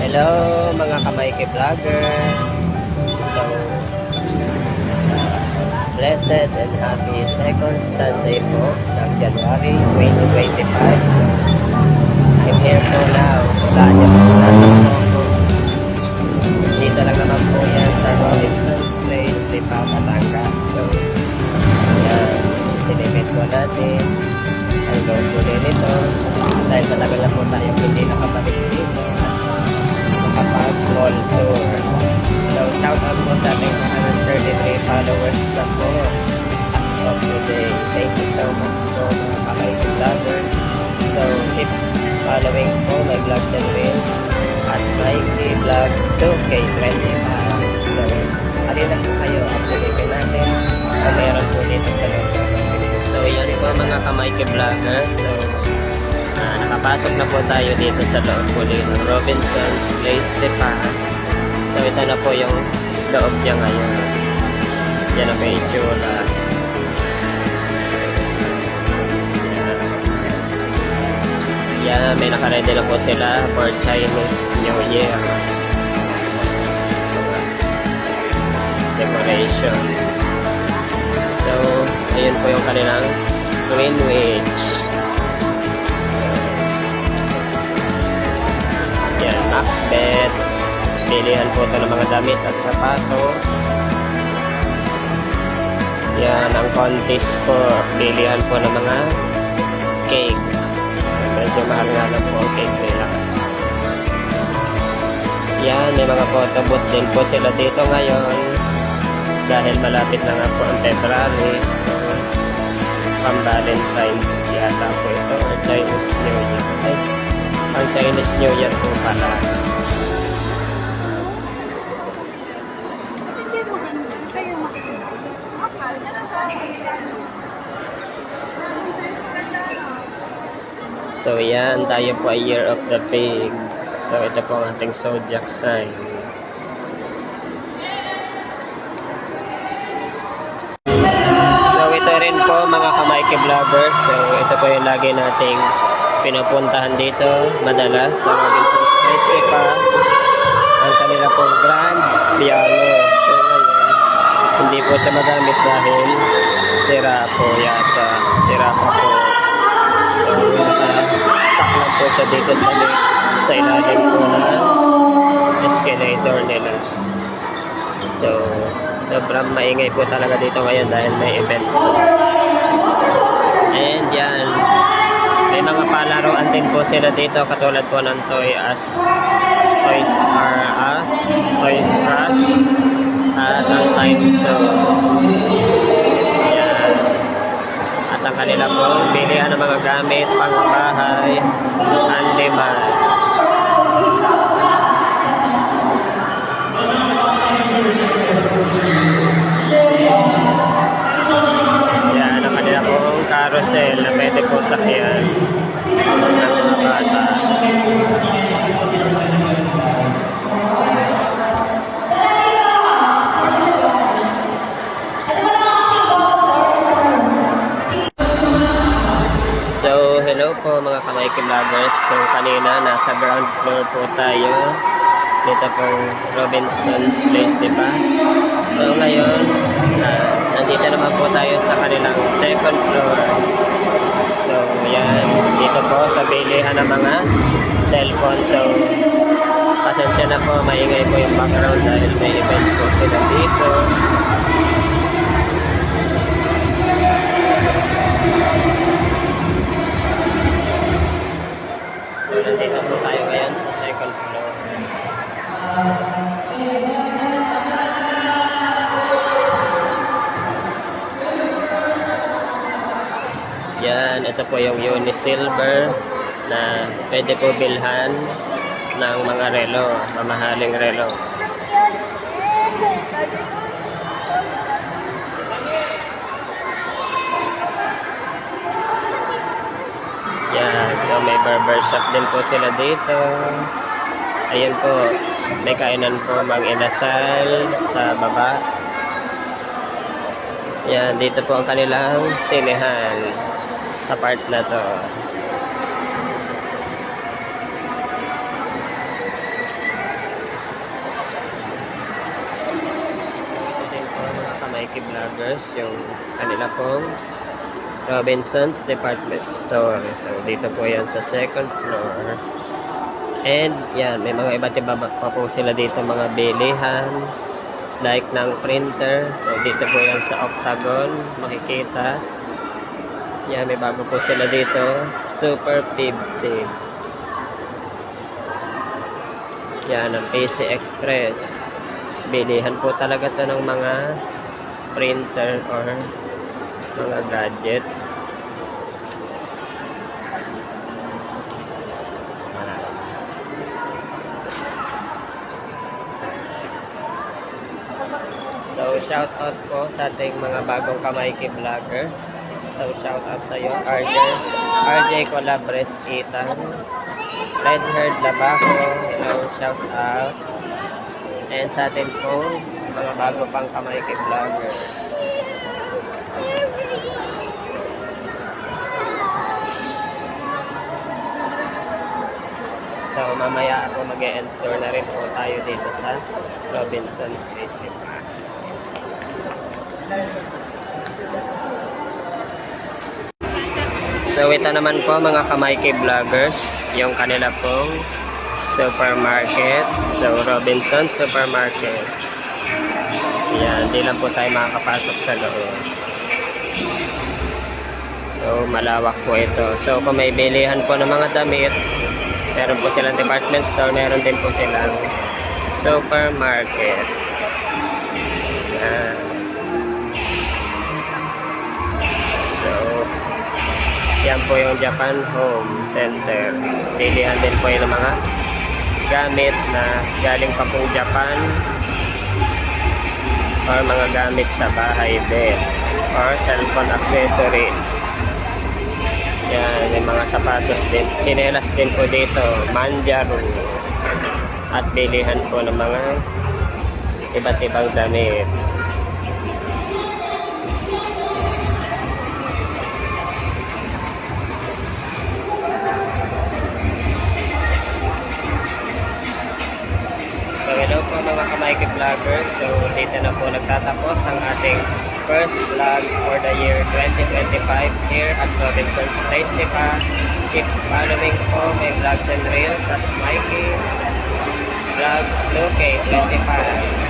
Hello mga Kamaiki Vloggers. So, blessed and happy second Sunday po ng January 2025. I'm here po now. Saan niyo po nasa po. Dito lang naman po yan sa Robinson's Place, Lipa, Batangas. So, yan. Sinimit po natin. Ang gawin po din ito. Dahil matagal na po tayong hindi nakabalik dito. Kapag-mall tour. So, shout out po sa ating 133 followers na po as of today. Thank you so much po mga Kamaiki Vloggers. So, keep following po my vlogs and reels at Mikey Vlogs 2K25. So, halina po kayo at silipin natin ang meron po dito sa loob. So, yan po mga Kamaiki Vloggers. So, nakapasok na po tayo dito sa loob po ng Robinson's Place, Lipa. So, ito na po yung loob niya ngayon. Yan ang may itsura. Yan, may nakaredy na po sila for Chinese New Year. Decoration. So, ayun po yung kanilang Greenwich. Macbeth, bilihan po ito ng mga damit at sapatos. Yan ang contest po, bilihan po ng mga cake. Medyo mahal nga lang po ang cake nila. Yan, may mga photo booth din po sila dito ngayon dahil malapit na nga po ang February. Pang Valentine's yata po ito or Chinese New Year. Ang Chinese New Year po pala. So yan, tayo po ay Year of the Pig. So ito po ang ating zodiac sign. So ito rin po mga Kamaiki Vloggers. So ito po yung lagi nating pinupuntahan dito madalas sa Robinson's Place, Lipa. Ang kanila pong grand piano. So ngayon, hindi po siya magamit dahil sira po yata. Sira pa po. So nakatak lang po siya dito sa ilalim po ng escalator nila. So sobrang maingay po talaga dito ngayon dahil may event po. And yan, may mga palaruan din po sila dito katulad po ng Toys R Us, Toys R Us, at ang Time Show. Ayan. At ang kanila po, bilihan ng mga gamit, pangbahay, handyman. Ayan, ang kanila pong carousel na pwede po sakyan ng mga bata. So, hello po mga Kamaiki Vloggers. So, kanina nasa ground floor po tayo dito pong Robinson's Place, diba? So, ngayon nandito naman po tayo sa kanilang second floor. So, yan. Dito po sa bilihan ng mga cellphone. So, pasensya na po. Maingay po yung background dahil may event po sila dito. So, nandito po tayo ngayon sa second floor. Yan, ito po yung Unisilver na pwede po bilhan ng mga relo, mamahaling relo. Yan, so may barbershop din po sila dito. Ayan po, may kainan po Mang Inasal sa baba. Yan, dito po ang kanilang sinehan sa part na to. Mikey Vloggers, yung kanila pong Robinson's Department Store. So, dito po yan sa second floor. And, yan, may mga iba't iba pa po sila dito, mga bilihan, like ng printer. So, dito po yan sa Octagon, makikita. Yan, may bago po sila dito, Super 50. Yan, ang PC Express. Bilihan po talaga to ng mga printer or mga gadget. So, shout out po sa ating mga bagong Kamayki vloggers. So, shout out sa iyo, RJ Colabres Ethan, Red Herd Labaco, hello, shout out. And sa atin po, mga bago pang Kamayki vloggers. So, mamaya ako mag-e-enter na rin po tayo dito sa Robinson's Place. So, ito naman po mga Kamayki vloggers, yung kanila pong supermarket. So, Robinson Supermarket. Yan, di lang po tayo makakapasok sa loob. So, malawak po ito. So, kung may bilihan po ng mga damit, meron po silang department store, meron din po silang supermarket. Yan. So, yan po yung Japan Home Center. Bilihan din po yung mga gamit na galing pa pong Japan or mga gamit sa bahay din or cellphone accessories. Yan, may mga sapatos din, tsinelas din po dito, manjaro, at bilihan po ng mga iba't ibang damit. So, hello po mga Kamayki vloggers. So, dito na po nagtatapos ang ating first vlog for the year 2025 here at Robinson's Place. Keep following po my vlogs and reels at Mikey Vlogs Luke 25.